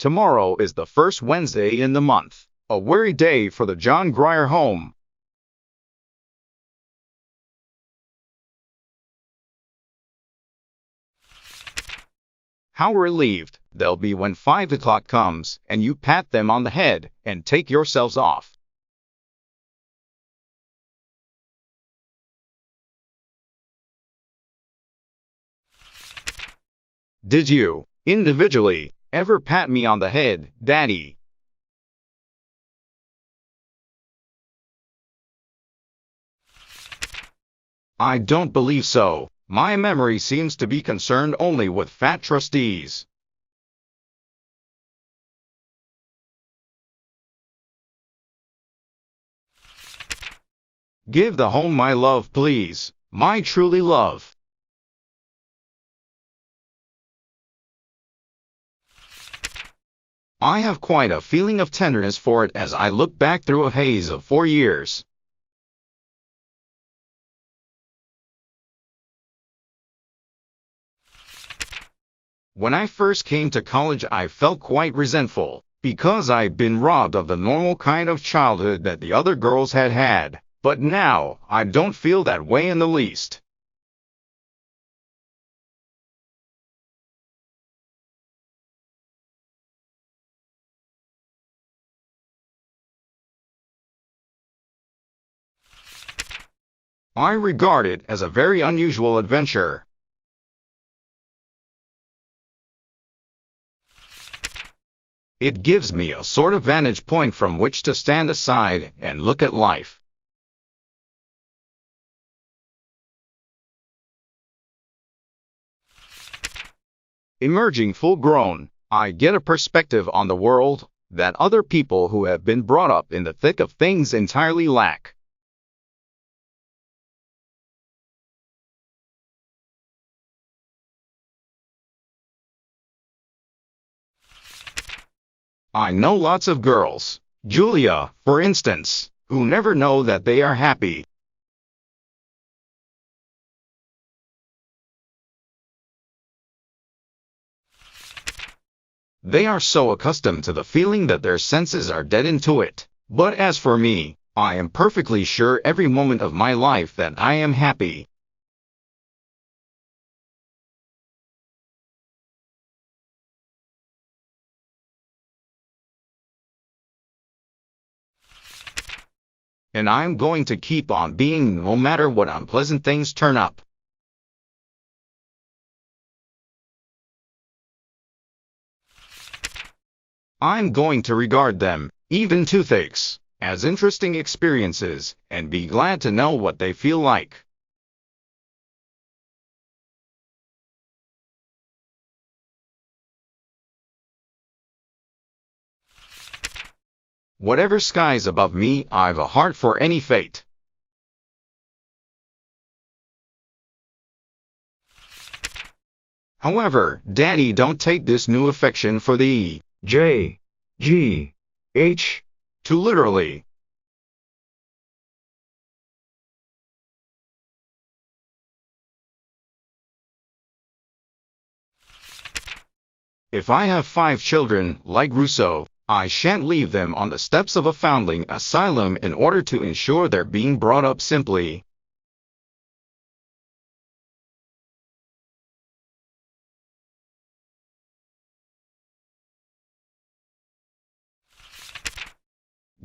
Tomorrow is the first Wednesday in the month, a weary day for the John Grier home. How relieved they'll be when 5 o'clock comes and you pat them on the head and take yourselves off. Did you, individually, ever pat me on the head, Daddy? I don't believe so. My memory seems to be concerned only with fat trustees. Give the home my love, please. My truly love. I have quite a feeling of tenderness for it as I look back through a haze of 4 years. When I first came to college, I felt quite resentful, because I'd been robbed of the normal kind of childhood that the other girls had had. But now, I don't feel that way in the least. I regard it as a very unusual adventure. It gives me a sort of vantage point from which to stand aside and look at life. Emerging full-grown, I get a perspective on the world that other people who have been brought up in the thick of things entirely lack. I know lots of girls, Julia, for instance, who never know that they are happy. They are so accustomed to the feeling that their senses are deadened to it. But as for me, I am perfectly sure every moment of my life that I am happy. And I'm going to keep on being no matter what unpleasant things turn up. I'm going to regard them, even toothaches, as interesting experiences, and be glad to know what they feel like. Whatever sky's above me, I've a heart for any fate. However, Daddy, don't take this new affection for the E, J, G, H, too literally. If I have 5 children, like Rousseau, I shan't leave them on the steps of a foundling asylum in order to ensure they're being brought up simply.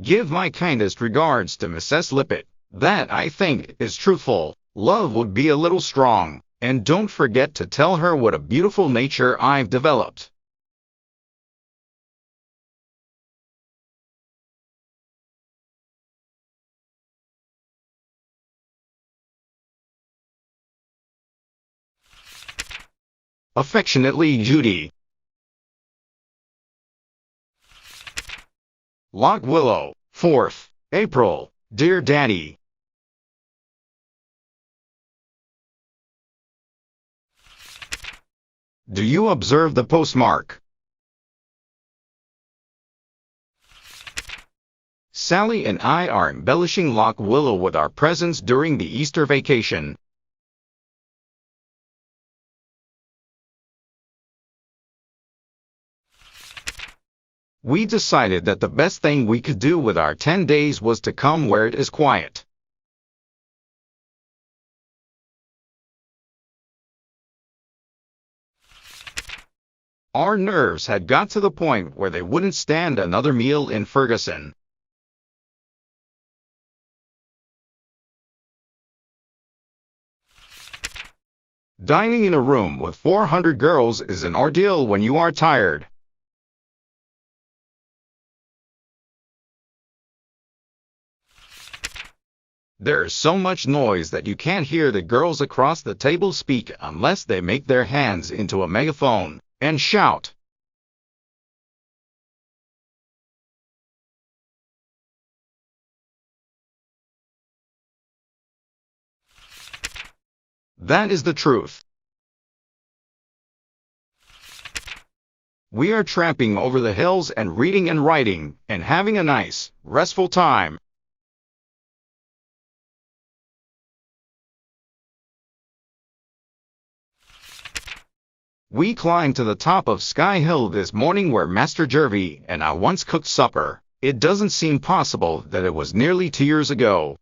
Give my kindest regards to Mrs. Lippett. That, I think, is truthful. Love would be a little strong. And don't forget to tell her what a beautiful nature I've developed. Affectionately, Judy. Lock Willow, 4th April. Dear Daddy. Do you observe the postmark? Sally and I are embellishing Lock Willow with our presents during the Easter vacation. We decided that the best thing we could do with our 10 days was to come where it is quiet. Our nerves had got to the point where they wouldn't stand another meal in Ferguson. Dining in a room with 400 girls is an ordeal when you are tired. There is so much noise that you can't hear the girls across the table speak unless they make their hands into a megaphone and shout. That is the truth. We are tramping over the hills and reading and writing and having a nice, restful time. We climbed to the top of Sky Hill this morning where Master Jervy and I once cooked supper. It doesn't seem possible that it was nearly 2 years ago.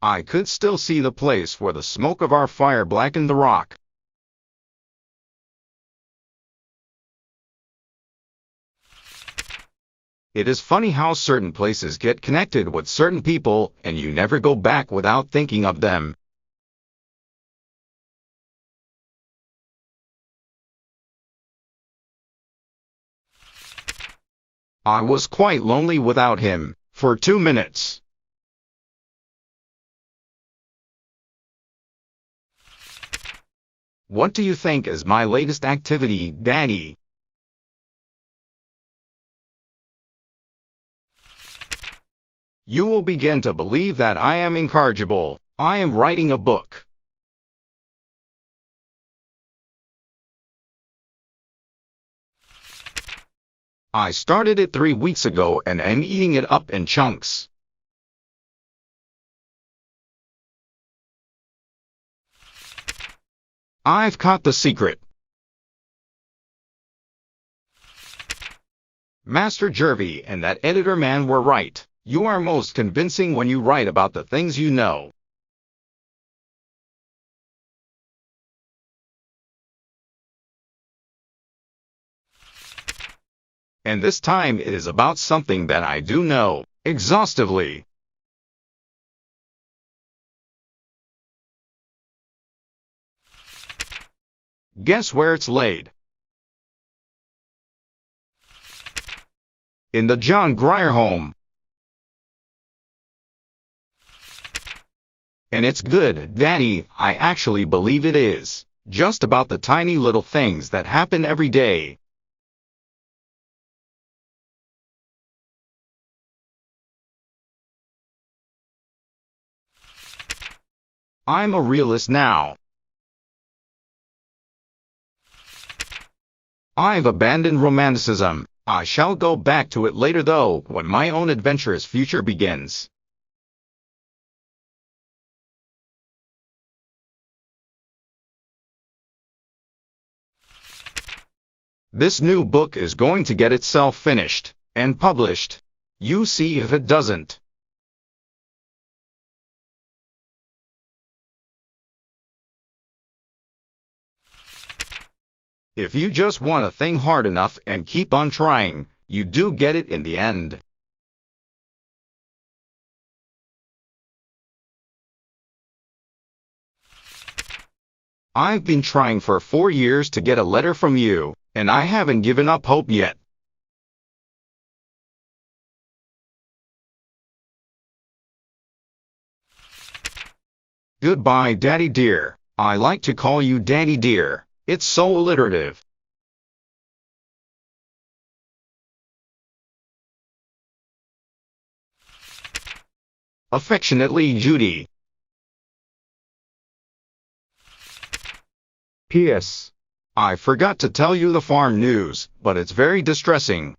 I could still see the place where the smoke of our fire blackened the rock. It is funny how certain places get connected with certain people and you never go back without thinking of them. I was quite lonely without him for 2 minutes. What do you think is my latest activity, Daddy? You will begin to believe that I am incorrigible. I am writing a book. I started it 3 weeks ago and am eating it up in chunks. I've caught the secret. Master Jervy and that editor man were right. You are most convincing when you write about the things you know. And this time it is about something that I do know, exhaustively. Guess where it's laid? In the John Grier home. And it's good, Daddy, I actually believe it is. Just about the tiny little things that happen every day. I'm a realist now. I've abandoned romanticism. I shall go back to it later though, when my own adventurous future begins. This new book is going to get itself finished and published. You see if it doesn't. If you just want a thing hard enough and keep on trying, you do get it in the end. I've been trying for 4 years to get a letter from you, and I haven't given up hope yet. Goodbye, Daddy dear. I like to call you Daddy dear. It's so alliterative. Affectionately, Judy. P.S. I forgot to tell you the farm news, but it's very distressing.